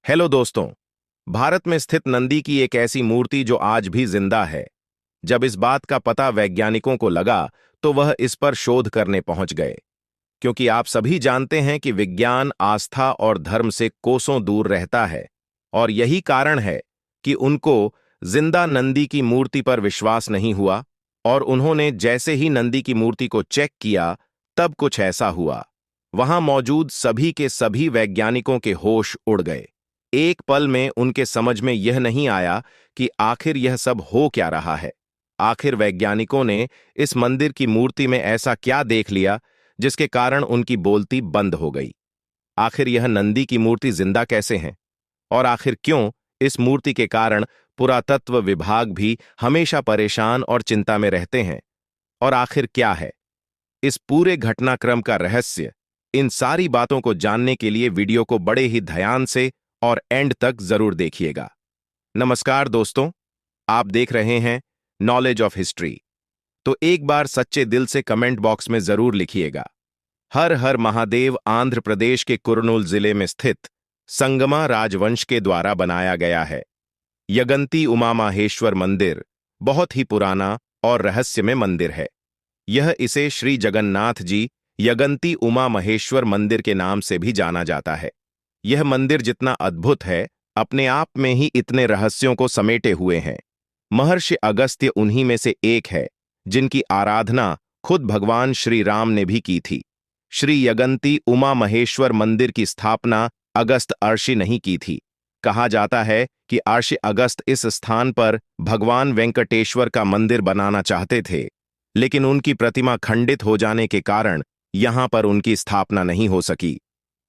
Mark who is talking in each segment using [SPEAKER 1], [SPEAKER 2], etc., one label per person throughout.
[SPEAKER 1] Hello दोस्तों। भारत में स्थित नंदी की एक ऐसी मूर्ति जो आज भी जिंदा है। जब इस बात का पता वैज्ञानिकों को लगा तो वह इस पर शोध करने पहुंच गए, क्योंकि आप सभी जानते हैं कि विज्ञान आस्था और धर्म से कोसों दूर रहता है। और यही कारण है कि उनको जिंदा नंदी की मूर्ति पर विश्वास नहीं हुआ। और उन्होंने जैसे ही नंदी की मूर्ति को चेक किया, तब कुछ ऐसा हुआ। वहां मौजूद सभी के सभी वैज्ञानिकों के होश उड़ गए। एक पल में उनके समझ में यह नहीं आया कि आखिर यह सब हो क्या रहा है। आखिर वैज्ञानिकों ने इस मंदिर की मूर्ति में ऐसा क्या देख लिया जिसके कारण उनकी बोलती बंद हो गई। आखिर यह नंदी की मूर्ति जिंदा कैसे है, और आखिर क्यों इस मूर्ति के कारण पुरातत्व विभाग भी हमेशा परेशान और चिंता में रहते हैं। और आखिर क्या है इस पूरे घटनाक्रम का रहस्य। इन सारी बातों को जानने के लिए वीडियो को बड़े ही ध्यान से और एंड तक जरूर देखिएगा। नमस्कार दोस्तों, आप देख रहे हैं नॉलेज ऑफ हिस्ट्री। तो एक बार सच्चे दिल से कमेंट बॉक्स में जरूर लिखिएगा। हर हर महादेव आंध्र प्रदेश के कुर्नूल जिले में स्थित संगमा राजवंश के द्वारा बनाया गया है। यगंती उमा माहेश्वर मंदिर बहुत ही पुराना और रहस्यमय मंदिर है। यह इसे श्री जगन्नाथ जी यगंती उमा महेश्वर मंदिर के नाम से भी जाना जाता है। यह मंदिर जितना अद्भुत है, अपने आप में ही इतने रहस्यों को समेटे हुए हैं। महर्षि अगस्त्य उन्हीं में से एक है जिनकी आराधना खुद भगवान श्री राम ने भी की थी। श्री यगंती उमा महेश्वर मंदिर की स्थापना अगस्त अर्षि नहीं की थी। कहा जाता है कि अर्षि अगस्त इस स्थान पर भगवान वेंकटेश्वर का मंदिर बनाना चाहते थे, लेकिन उनकी प्रतिमा खंडित हो जाने के कारण यहां पर उनकी स्थापना नहीं हो सकी।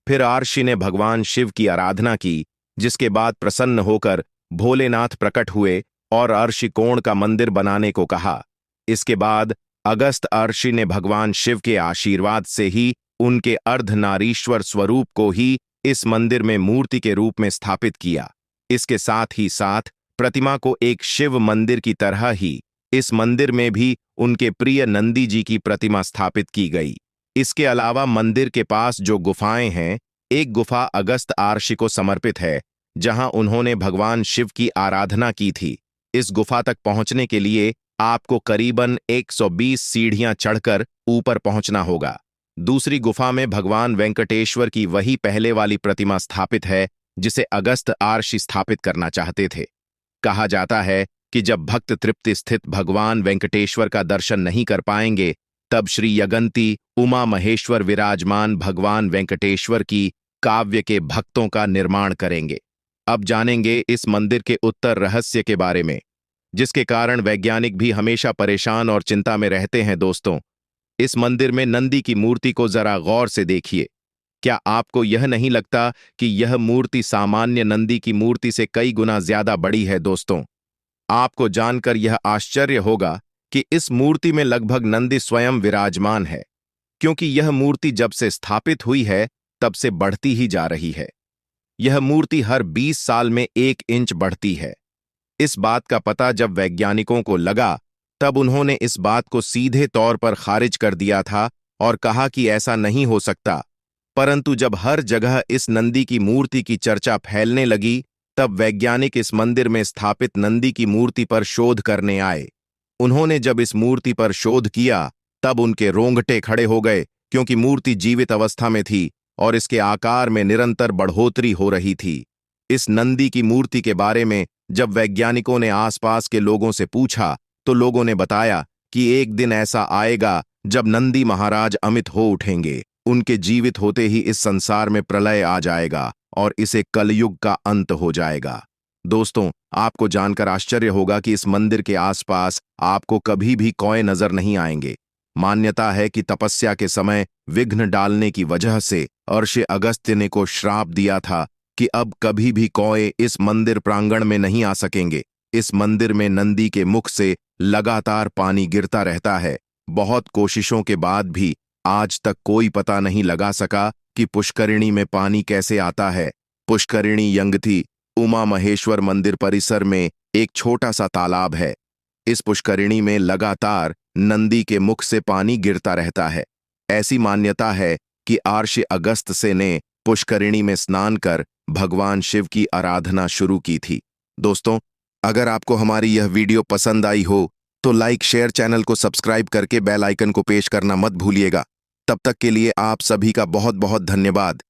[SPEAKER 1] फिर अर्षि ने भगवान शिव की आराधना की, जिसके बाद प्रसन्न होकर भोलेनाथ प्रकट हुए और अर्षि कोण का मंदिर बनाने को कहा। इसके बाद अगस्त अर्षि ने भगवान शिव के आशीर्वाद से ही उनके अर्धनारीश्वर स्वरूप को ही इस मंदिर में मूर्ति के रूप में स्थापित किया। इसके साथ ही साथ प्रतिमा को एक शिव मंदिर की तरह ही इस मंदिर में भी उनके प्रिय नंदी जी की प्रतिमा स्थापित की गई। इसके अलावा मंदिर के पास जो गुफाएं हैं, एक गुफा अगस्त अर्षि को समर्पित है, जहां उन्होंने भगवान शिव की आराधना की थी। इस गुफा तक पहुंचने के लिए आपको करीबन 120 सीढ़ियां चढ़कर ऊपर पहुंचना होगा। दूसरी गुफा में भगवान वेंकटेश्वर की वही पहले वाली प्रतिमा स्थापित है जिसे अगस्त अर्षि स्थापित करना चाहते थे। कहा जाता है कि जब भक्त तृप्ति स्थित भगवान वेंकटेश्वर का दर्शन नहीं कर पाएंगे, तब श्री यगंती उमा महेश्वर विराजमान भगवान वेंकटेश्वर की काव्य के भक्तों का निर्माण करेंगे। अब जानेंगे इस मंदिर के उत्तर रहस्य के बारे में, जिसके कारण वैज्ञानिक भी हमेशा परेशान और चिंता में रहते हैं। दोस्तों, इस मंदिर में नंदी की मूर्ति को जरा गौर से देखिए। क्या आपको यह नहीं लगता कि यह मूर्ति सामान्य नंदी की मूर्ति से कई गुना ज्यादा बड़ी है? दोस्तों, आपको जानकर यह आश्चर्य होगा कि इस मूर्ति में लगभग नंदी स्वयं विराजमान है, क्योंकि यह मूर्ति जब से स्थापित हुई है तब से बढ़ती ही जा रही है। यह मूर्ति हर 20 साल में 1 इंच बढ़ती है। इस बात का पता जब वैज्ञानिकों को लगा, तब उन्होंने इस बात को सीधे तौर पर खारिज कर दिया था और कहा कि ऐसा नहीं हो सकता। परंतु जब हर जगह इस नंदी की मूर्ति की चर्चा फैलने लगी, तब वैज्ञानिक इस मंदिर में स्थापित नंदी की मूर्ति पर शोध करने आए। उन्होंने जब इस मूर्ति पर शोध किया, तब उनके रोंगटे खड़े हो गए, क्योंकि मूर्ति जीवित अवस्था में थी और इसके आकार में निरंतर बढ़ोतरी हो रही थी। इस नंदी की मूर्ति के बारे में जब वैज्ञानिकों ने आसपास के लोगों से पूछा, तो लोगों ने बताया कि एक दिन ऐसा आएगा जब नंदी महाराज अमित हो उठेंगे। उनके जीवित होते ही इस संसार में प्रलय आ जाएगा और इसे कलयुग का अंत हो जाएगा। दोस्तों, आपको जानकर आश्चर्य होगा कि इस मंदिर के आसपास आपको कभी भी कौए नजर नहीं आएंगे। मान्यता है कि तपस्या के समय विघ्न डालने की वजह से अर्षि अगस्त्य ने को श्राप दिया था कि अब कभी भी कौए इस मंदिर प्रांगण में नहीं आ सकेंगे। इस मंदिर में नंदी के मुख से लगातार पानी गिरता रहता है। बहुत कोशिशों के बाद भी आज तक कोई पता नहीं लगा सका कि पुष्करिणी में पानी कैसे आता है। पुष्करिणी यंगती उमा महेश्वर मंदिर परिसर में एक छोटा सा तालाब है। इस पुष्करिणी में लगातार नंदी के मुख से पानी गिरता रहता है। ऐसी मान्यता है कि अर्षि अगस्त्य ने पुष्करिणी में स्नान कर भगवान शिव की आराधना शुरू की थी। दोस्तों, अगर आपको हमारी यह वीडियो पसंद आई हो तो लाइक, शेयर, चैनल को सब्सक्राइब करके बेल आइकन को पेश करना मत भूलिएगा। तब तक के लिए आप सभी का बहुत बहुत धन्यवाद।